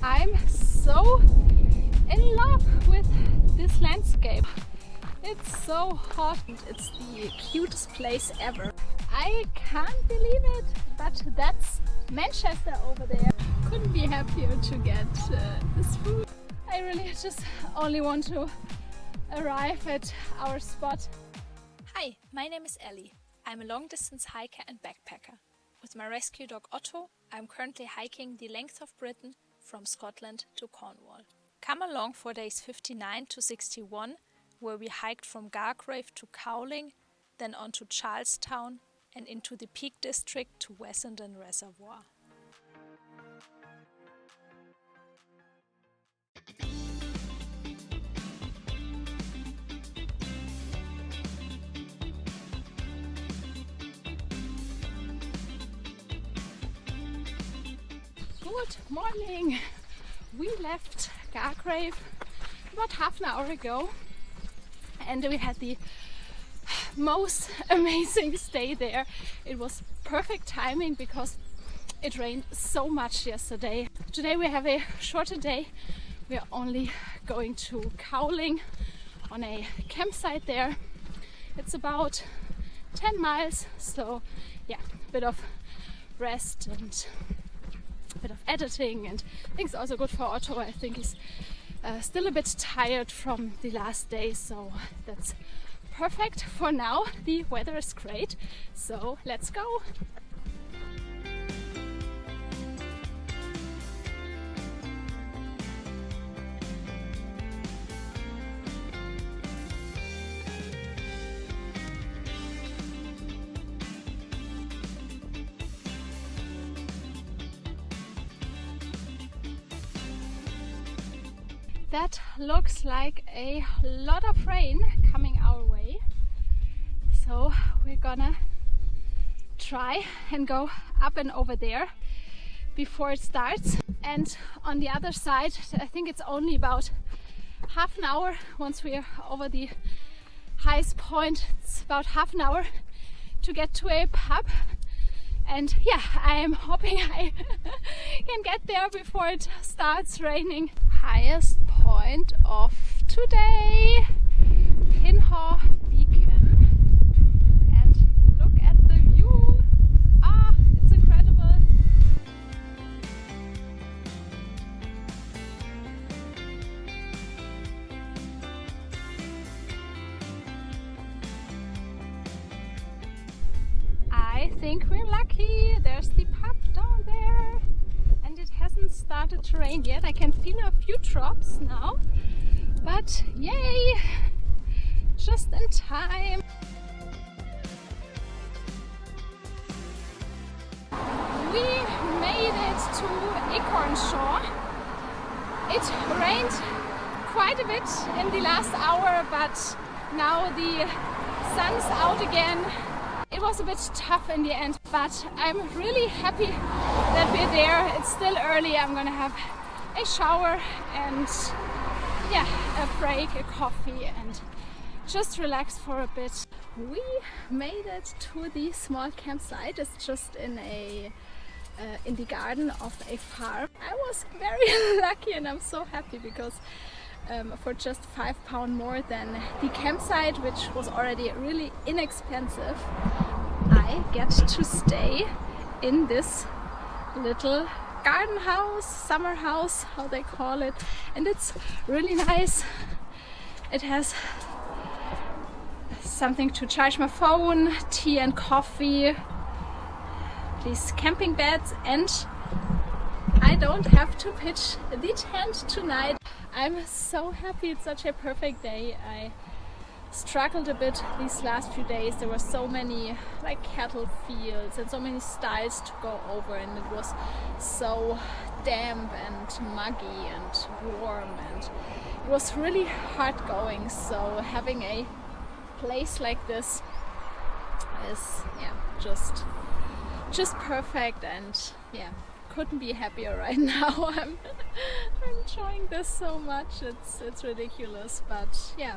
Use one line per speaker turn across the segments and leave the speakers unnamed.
I'm so in love with this landscape. It's so hot. It's the cutest place ever. I can't believe it, but that's Manchester over there. Couldn't be happier to get this food. I really just only want to arrive at our spot.
Hi, my name is Ellie. I'm a long-distance hiker and backpacker. With my rescue dog Otto, I'm currently hiking the length of Britain from Scotland to Cornwall. Come along for days 59 to 61, where we hiked from Gargrave to Cowling, then on to Charlestown and into the Peak District to Wessenden Reservoir.
Good morning! We left Gargrave about half an hour ago and we had the most amazing stay there. It was perfect timing because it rained so much yesterday. Today we have a shorter day. We are only going to Cowling on a campsite there. It's about 10 miles, so yeah, a bit of rest and a bit of editing, and I think it's also good for Otto. I think he's still a bit tired from the last day, so that's perfect for now. The weather is great, so let's go. That looks like a lot of rain coming our way, so we're gonna try and go up and over there before it starts. And on the other side, I think it's only about half an hour. Once we're over the highest point, it's about half an hour to get to a pub. And yeah, I am hoping I can get there before it starts raining. Highest point of today, Pinhaw Beacon, and look at the view. It's incredible. I think we're lucky. There's the pub down there. And it hasn't started to rain yet. I can feel a few drops now, but yay! Just in time. We made it to Ickornshaw. It rained quite a bit in the last hour, but now the sun's out again. It was a bit tough in the end, but I'm really happy that we're there. It's still early. I'm gonna have a shower and yeah, a break, a coffee, and just relax for a bit. We made it to the small campsite. It's just in the garden of a farm. I was very lucky and I'm so happy because for just £5 more than the campsite, which was already really inexpensive, I get to stay in this little garden house, summer house, how they call it, and it's really nice. It has something to charge my phone, tea and coffee, these camping beds, and I don't have to pitch the tent tonight. I'm so happy. It's such a perfect day. I struggled a bit these last few days. There were so many like cattle fields and so many stiles to go over, and it was so damp and muggy and warm, and it was really hard going. So having a place like this is just perfect, and yeah, couldn't be happier right now. I'm enjoying this so much. It's ridiculous, but yeah,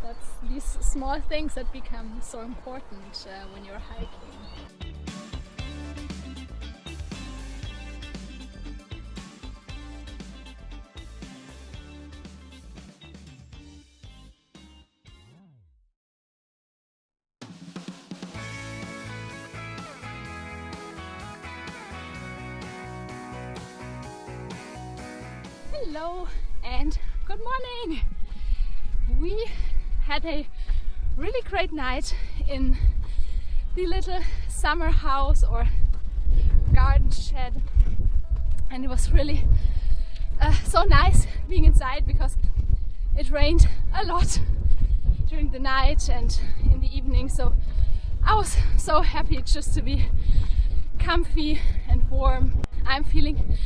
that's these small things that become so important when you're hiking. Hello and good morning! We had a really great night in the little summer house or garden shed, and it was really so nice being inside because it rained a lot during the night and in the evening, so I was so happy just to be comfy and warm. I'm feeling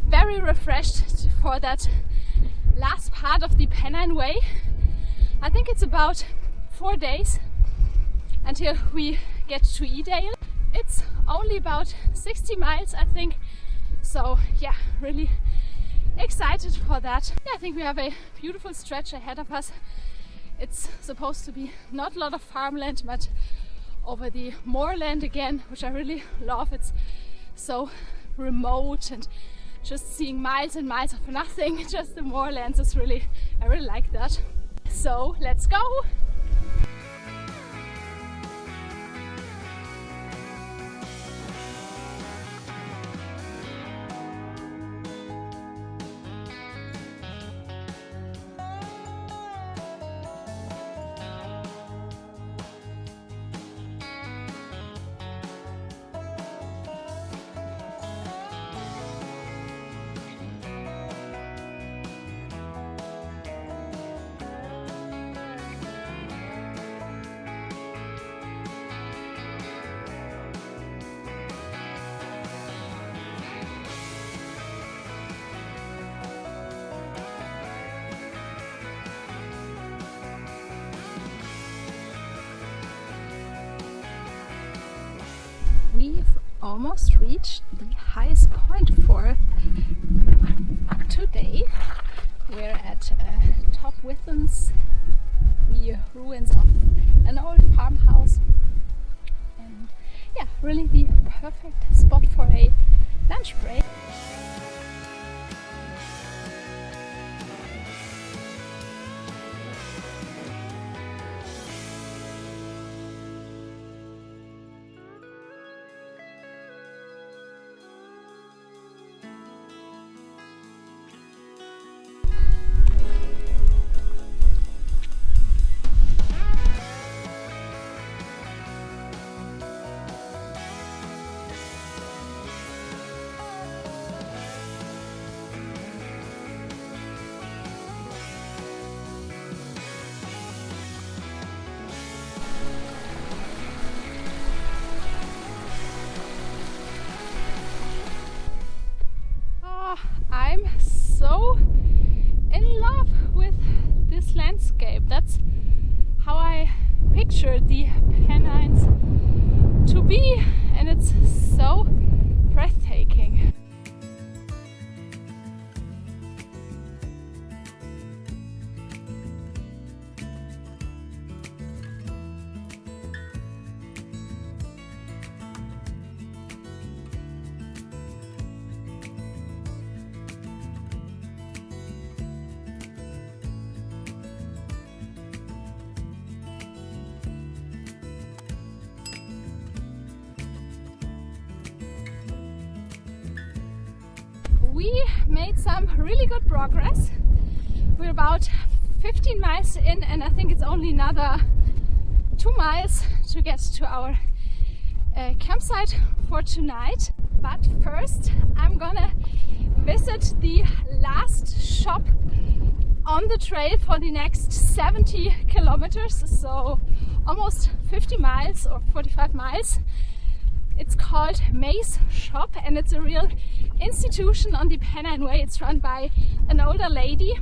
very refreshed for that last part of the Pennine Way. I think it's about 4 days until we get to Edale. It's only about 60 miles, I think, so yeah, really excited for that. Yeah, I think we have a beautiful stretch ahead of us. It's supposed to be not a lot of farmland, but over the moorland again, which I really love. It's so remote and just seeing miles and miles of nothing, just the moorlands is really, I really like that. So let's go! We've almost reached the highest point for today. We're at top Withens, the ruins of an old farmhouse, and yeah, really the perfect spot for a lunch break. I'm so in love with this landscape. That's how I pictured the Pennines to be, and it's so breathtaking. We made some really good progress. We're about 15 miles in, and I think it's only another 2 miles to get to our campsite for tonight. But first I'm gonna visit the last shop on the trail for the next 70 kilometers, so almost 50 miles or 45 miles. It's called May's Shop, and it's a real institution on the Pennine Way. It's run by an older lady,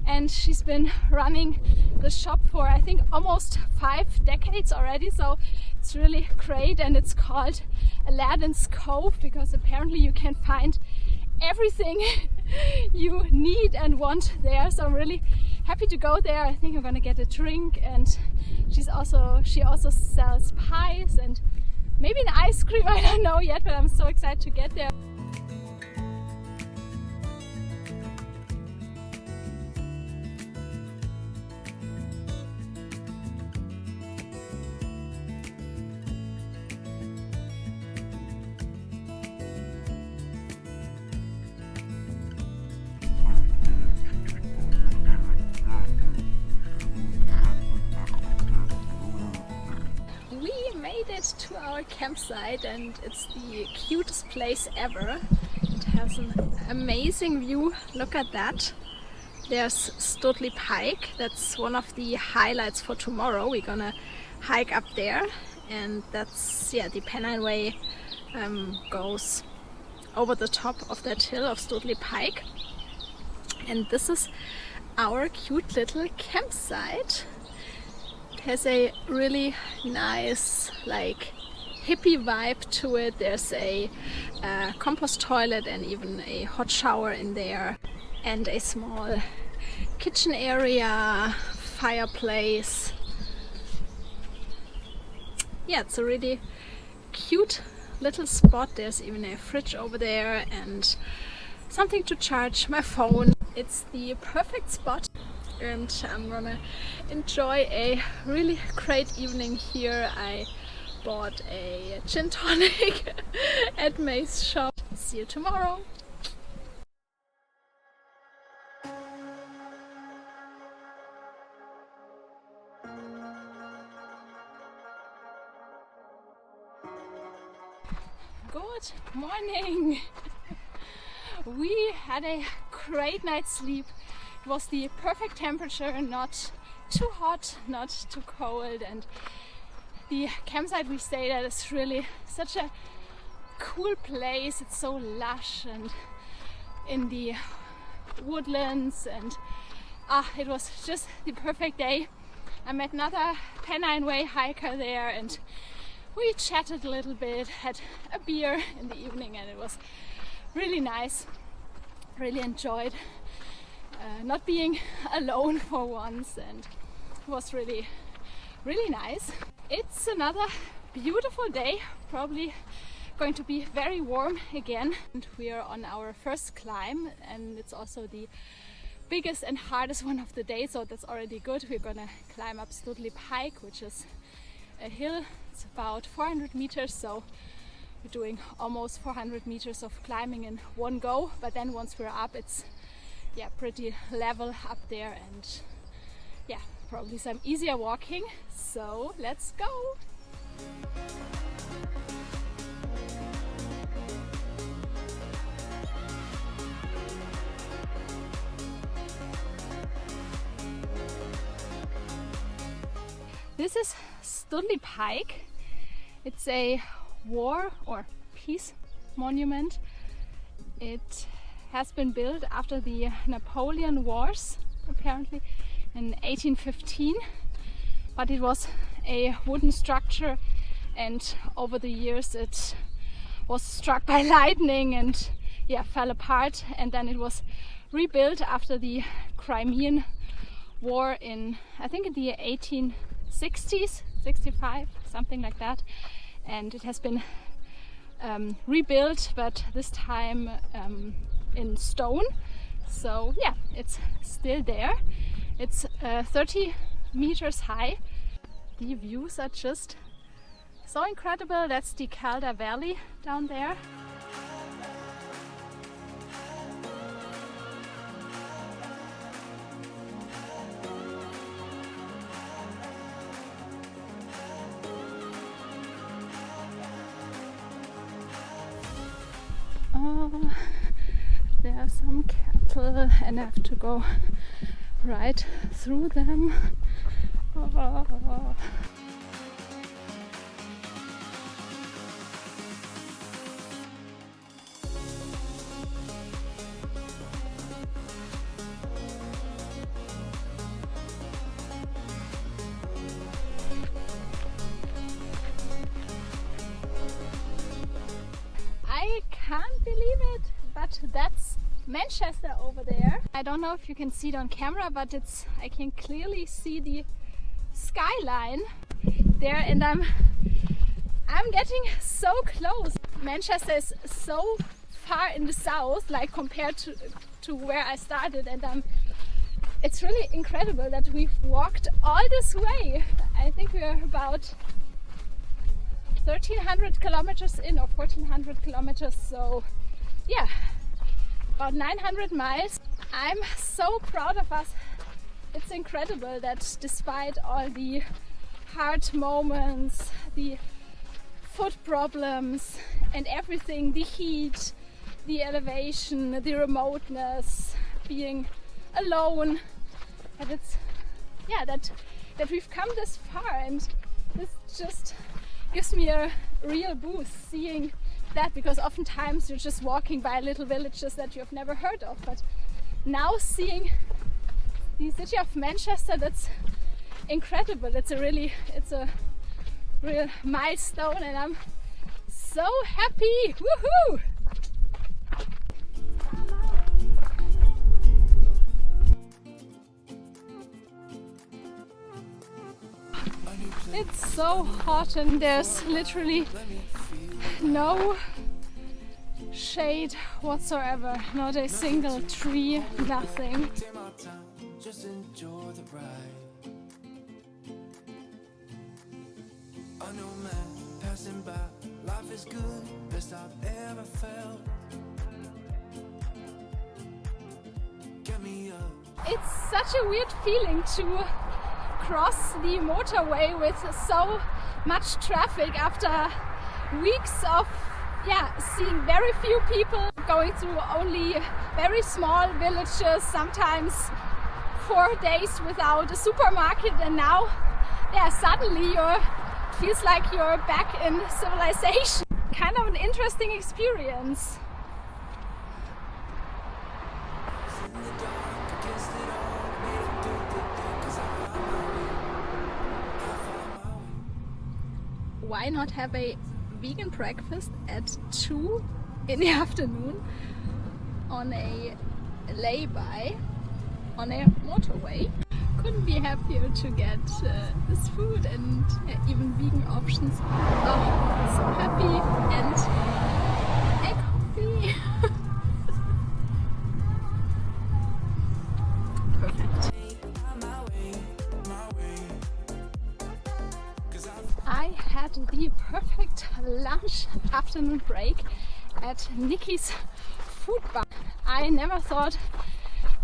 and she's been running the shop for I think almost 5 decades already, so it's really great. And it's called Aladdin's Cove because apparently you can find everything you need and want there, so I'm really happy to go there. I think I'm gonna get a drink, and she also sells pies and maybe an ice cream, I don't know yet, but I'm so excited to get there. our campsite, and it's the cutest place ever. It has an amazing view. Look at that. There's Stoodley Pike. That's one of the highlights for tomorrow. We're gonna hike up there, and that's, yeah, the Pennine Way goes over the top of that hill of Stoodley Pike. And this is our cute little campsite. It has a really nice, like, hippie vibe to it. There's a compost toilet and even a hot shower in there, and a small kitchen area, fireplace. Yeah, it's a really cute little spot. There's even a fridge over there and something to charge my phone. It's the perfect spot, and I'm gonna enjoy a really great evening here. I bought a gin tonic at May's shop. See you tomorrow. Good morning! We had a great night's sleep. It was the perfect temperature, not too hot, not too cold, and the campsite we stayed at is really such a cool place. It's so lush and in the woodlands, and it was just the perfect day. I met another Pennine Way hiker there, and we chatted a little bit, had a beer in the evening, and it was really nice. Really enjoyed not being alone for once, and it was really nice. It's another beautiful day, probably going to be very warm again, and we are on our first climb, and it's also the biggest and hardest one of the day, so that's already good. We're gonna climb up Stoodley Pike, which is a hill. It's about 400 meters, so we're doing almost 400 meters of climbing in one go, but then once we're up, it's, yeah, pretty level up there, and yeah, probably some easier walking. So let's go! This is Stoodley Pike. It's a war or peace monument. It has been built after the Napoleon Wars, apparently in 1815, but it was a wooden structure, and over the years it was struck by lightning and, yeah, fell apart, and then it was rebuilt after the Crimean War in, I think, in the 1860s, 65, something like that. And it has been rebuilt, but this time in stone. So yeah, it's still there. It's 30 meters high. The views are just so incredible. That's the Calder Valley down there. There are some cattle, and I have to go right through them. I can't believe it, but that's Manchester over there. I don't know if you can see it on camera, but I can clearly see the skyline there, and I'm getting so close. Manchester is so far in the south, like compared to where I started, and it's really incredible that we've walked all this way. I think we're about 1300 kilometers in, or 1400 kilometers, so yeah, about 900 miles. I'm so proud of us. It's incredible that despite all the hard moments, the foot problems and everything, the heat, the elevation, the remoteness, being alone, and it's that we've come this far, and this just gives me a real boost seeing that, because oftentimes you're just walking by little villages that you've never heard of, but now seeing the city of Manchester, that's incredible. It's a real milestone, and I'm so happy. Woohoo! It's so hot and there's literally no shade whatsoever, not a single tree, nothing.
Just enjoy the ride. I know, man, passing by, life is good, best I've ever felt. Get me up.
It's such a weird feeling to cross the motorway with so much traffic after weeks of seeing very few people, going through only very small villages, sometimes 4 days without a supermarket, and now suddenly it feels like you're back in civilization. Kind of an interesting experience. Why not have a vegan breakfast at 2 in the afternoon on a lay-by on a motorway? Couldn't be happier to get this food and even vegan options. Oh, so happy, and a coffee. Perfect. I had the perfect lunch afternoon break at Nikki's food bar. I never thought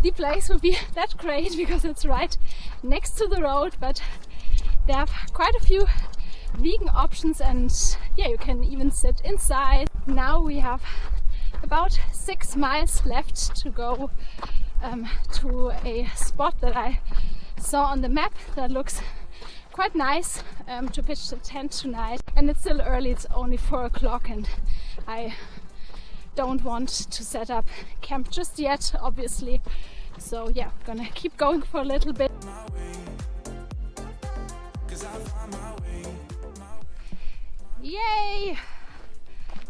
the place would be that great because it's right next to the road, but they have quite a few vegan options, and you can even sit inside. Now we have about 6 miles left to go to a spot that I saw on the map that looks quite nice to pitch the tent tonight. And it's still early, it's only 4 o'clock, and I don't want to set up camp just yet, obviously. So yeah, gonna keep going for a little bit. Yay!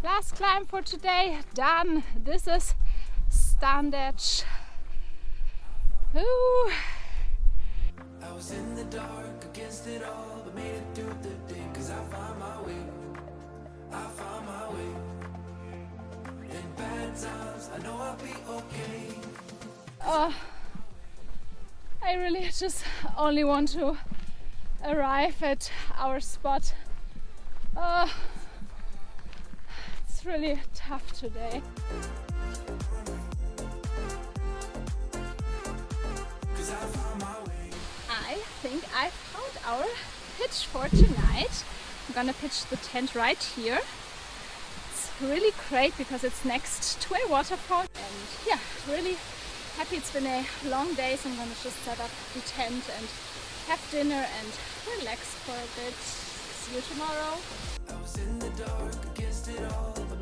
Last climb for today done. This is Standedge. Ooh.
I was in the dark against it all, but made it through the day, 'cause I found my way. I found my way. In bad times, I know I'll be okay.
I really just only want to arrive at our spot. It's really tough today. I think I found our pitch for tonight. I'm gonna pitch the tent right here. It's really great because it's next to a waterfall, and yeah, really happy. It's been a long day, so I'm gonna just set up the tent and have dinner and relax for a bit. See you tomorrow.
I was in the dark against it all, but